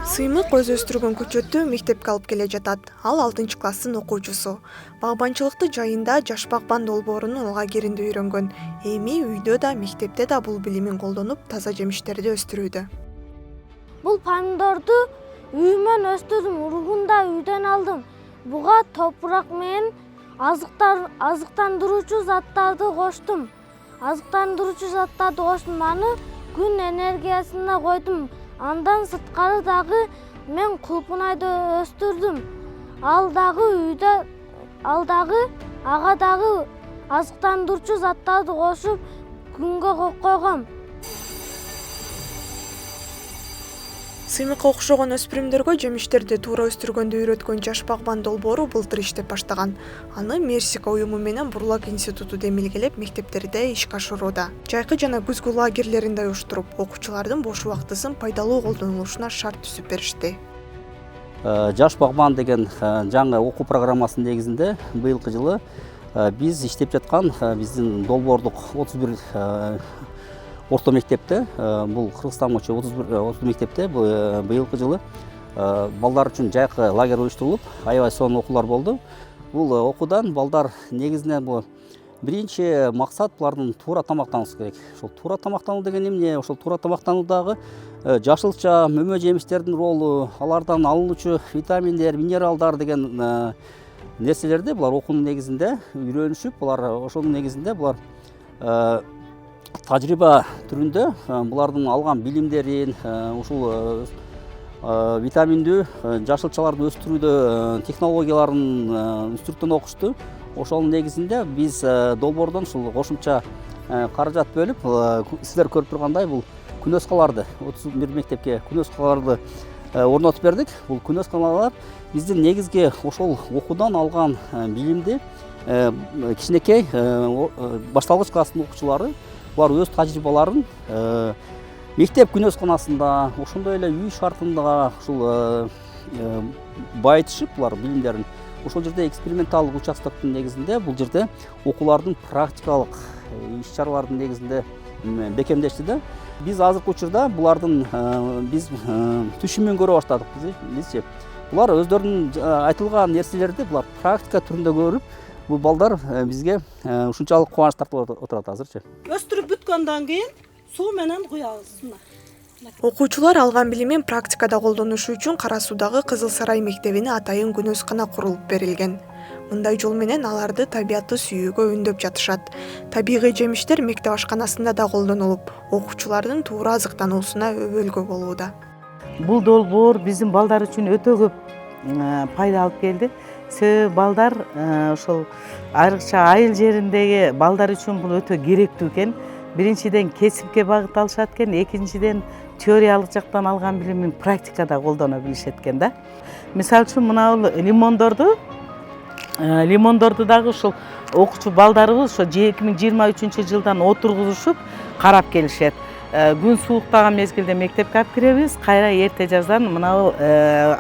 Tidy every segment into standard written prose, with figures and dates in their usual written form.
Сыймык өзү өстүргөн көчөттү мектепке алып келе жатат. Ал 6-класстын окуучусу. Багбанчылыкты жайында жаш багбан долбоорунун лагеринде үйрөнгөн. Эми үйдө да, мектепте да бул билимин колдонуп, таза жемиштерди өстүрүүдө. Бул помидорду үйүмөн өстүрдүм, уругун да үйдөн алдым. Буга топурак менен азыктандыруучу заттарды коштум. Аны күн энергиясына койдум. Андан сырткары дагы мен кулпунайды өстүрдүм. Ага дагы азыктандыруучу заттарды кошуп күнгө койгом. Сыймыкка окшогон өспүрүмдөргө жемиштерди туура өстүргөндү үйрөткөн жаш багбан долбоору былтыр иштеп баштаган. Аны Мерсика уюму менен Бурлак институту демилгелеп, мектептерде ишке ашырууда. Жайкы жана күзгү лагерлеринде уюштуруп, окуучулардын бош убактысын пайдалуу колдонулушуна шарт түзүп беришти. Жаш багбан деген жаңы окуу программасынын негизинде быйылкы жылы биз иштеп жаткан биздин долбоордук 31 орто мектепте, бул Кыргызстан боюнча 31 мектепте быйылкы жылы балдар үчүн жайкы лагерь уюштурулуп, аябай сонун окуулар болду. Бул окуудан балдар негизинен бул биринчи максат булардын туура тамактануусу керек. Ошол туура тамактануу деген эмне? Ошол туура тамактануудагы жашылча, мөмө жемиштердин ролу, алардан алынуучу витаминдер, минералдар деген нерселерди булар окуунун негизинде үйрөнүшүп, булар ошонун негизинде булар тажрыйба түрүндө булардын алган билимдерин, ушул витаминдүү жашылчаларды өстүрүүдө технологияларын үстүртөн окушту. Ошонун негизинде биз долбоордон ушул кошумча каражат бөлүп, сиздер көрүп тургандай бул күнөскаларды 31 мектепке күнөскаларды орнотуп бердик. Бул күнөскалар биздин негизги ошол окуудан алган билимди кичинекей башталгыч класстын окуучулары булар өз тажрыйбаларын мектеп күнөсканасында, ошондой эле үй шартында ушул байытышып, булар билимдерин ошол жерде эксперименталдык участоктун негизинде бул жерде окуулардын практикалык иш-чаралардын негизинде бекемдешти да. Биз азыркы учурда булардын биз түшүмүн көрө баштадык. Бизчи булар өздөрүнүн айтылган нерселерди булар практика түрүндө көрүп, бул балдар бизге ушунчалык кубаныч тартып отурат азырчы. Өстүрүп бүткөндөн кийин суу менен куябыз. Окуучулар алган билимин практикада колдонушу үчүн Кара Суудагы Кызыл Сарай мектебине атайын күнөскана курулуп берилген. Мындай жол менен аларды табиятты сүйүүгө үндөп жатышат. Табигый жемиштер мектеп ашканасында да колдонулуп, окуучулардын туура азыктануусуна өбөлгө болууда. Бул долбоор биздин балдар үчүн өтө көп пайда алып келди. Себеби балдар ошол айрыкча айыл жериндеги балдар үчүн бул өтө керектүү экен. Биринчиден кесипке багыт алышат экен, экинчиден теориялык жактан алган билимин практикада колдоно билишет экен да. Мисалы үчүн мына лимондорду дагы ушул окуучу балдарыбыз ошо 2023 жылдан отургузушуп карап келишет. Күн сууктаган мезгилде мектепке алып киребиз, кайра эрте жаздан мына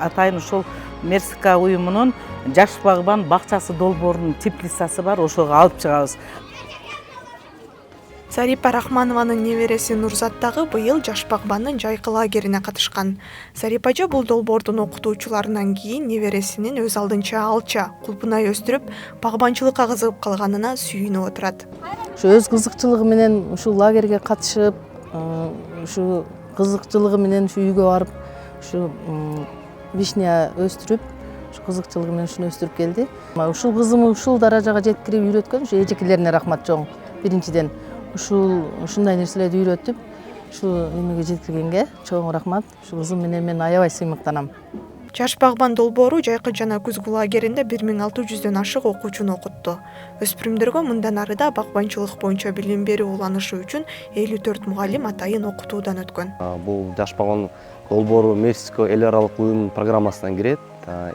атайын ушул Мерсика уюмунун жаш багбан бакчасы долбоорунун теплицасы бар, ошого алып чыгабыз. Зарипа Рахманованын небереси Нурзат дагы быйыл жаш багбандын жайкы лагерине катышкан. Зарипажа бул долбоордун окутуучуларынан кийин небересинин өз алдынча алча, кулпунай өстүрүп, багбанчылыкка кызыгып калганына сүйүнүп отурат. Ушу өз кызыкчылыгы менен ушул лагерге катышып, ушу кызыкчылыгы менен ушу үйгө барып, ушу вишня өстүрүп, ушу кызыкчылыгы менен ушуну өстүрүп келди. Ушул кызымы ушул даражага жеткирип үйрөткөн ушу эжекелерине рахмат чоң. Биринчиден ушундай нерселерди үйрөтүп, ушу эмеге жеткиргенге чоң рахмат. Ушу кызым менен мен аябай сыймыктанам. Жаш багбан долбоору жайкы жана күзгү лагеринде 1600дөн ашык окуучуну окутту. Өспүрүмдөргө мындан ары да багбанчылык боюнча билим берүү уланышы үчүн 54 мугалим атайын окутуудан өткөн. Бул жаш багбан долбоору Мерсика эл аралык уюмунун программасына кирет.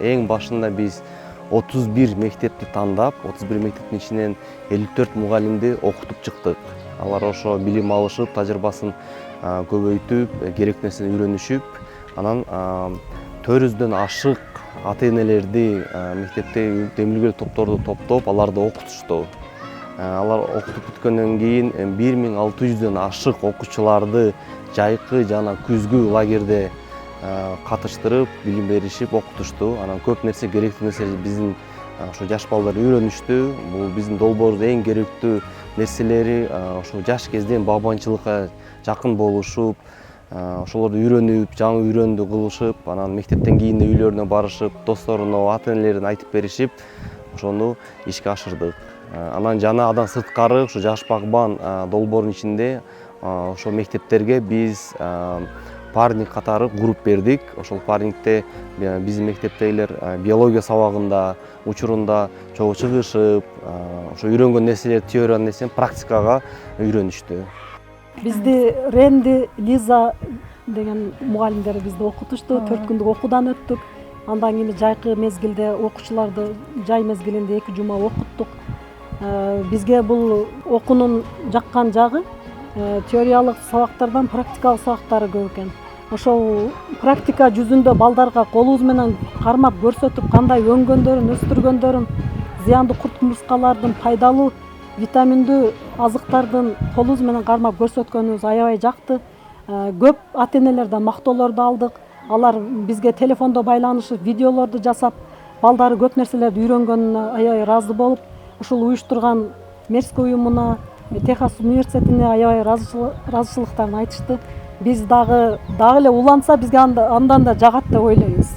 Эң башында биз 31 мектепти тандап, 31 мектептин ичинен 54 мугалимди окутуп чыктык. Алар ошо билим алышып, тажрыйбасын көбөйтүп, керек нерсени үйрөнүшүп, анан 400дөн ашык ата энелерди мектепте демилгелүү топторду топтоп, аларды окутушту. Алар окутуп бүткөндөн кийин 1600дөн ашык окуучуларды жайкы жана күзгү лагерде катыштырып, билим беришип, окутушту. Анан көп нерсе, керектүү нерсе биздин ошо жаш балдар үйрөнүштү. Бул биздин долбоордун эң керектүү нерселери ошо жаш кезден багбанчылыкка жакын болушуп, ошолорду үйрөнүп, жаңы үйрөндү кылышып, анан мектептен кийин үйлөрүнө барышып, досторуна, ата энелерине айтып беришип, ошону ишке ашырдык. Анан жана андан сырткары ушу жаш багбан долбоорунун ичинде ошо мектептерге биз парник катары куруп бердик. Ошол парнингде биздин мектептегилер биология сабагында, учурунда чогуу чыгышып, ошо үйрөнгөн нерселер, теориянын нерсени практикага үйрөнүштү. Бизди Ренди, Лиза деген мугалимдер бизди окутушту. 4 күндүк окуудан өттүк. Андан кийин жайкы мезгилде окуучуларды жай мезгилинде 2 жума окуттук. Бизге бул окуунун жаккан жагы теориялык сабактардан практикалык сабактары көп экен. Ошол практика жүзүндө балдарга колубуз менен кармап көрсөтүп, кандай өнгөндөрүн, өстүргөндөрүн, зыяндуу курт кумурскалардын, пайдалуу витаминдүү азыктардын колубуз менен кармап көрсөткөнүбүз аябай жакты. Көп ата энелерден мактоолорду алдык. Алар бизге телефондо байланышып, видеолорду жасап, балдары көп нерселерди үйрөнгөнүнө аябай ыраазы болуп, ушул уюштурган Мерский уюмуна, Техас университетине аябай ыраазычылыктарын айтышты. Биз дагы эле уланса бизге андан да жагат деп ойлойбуз.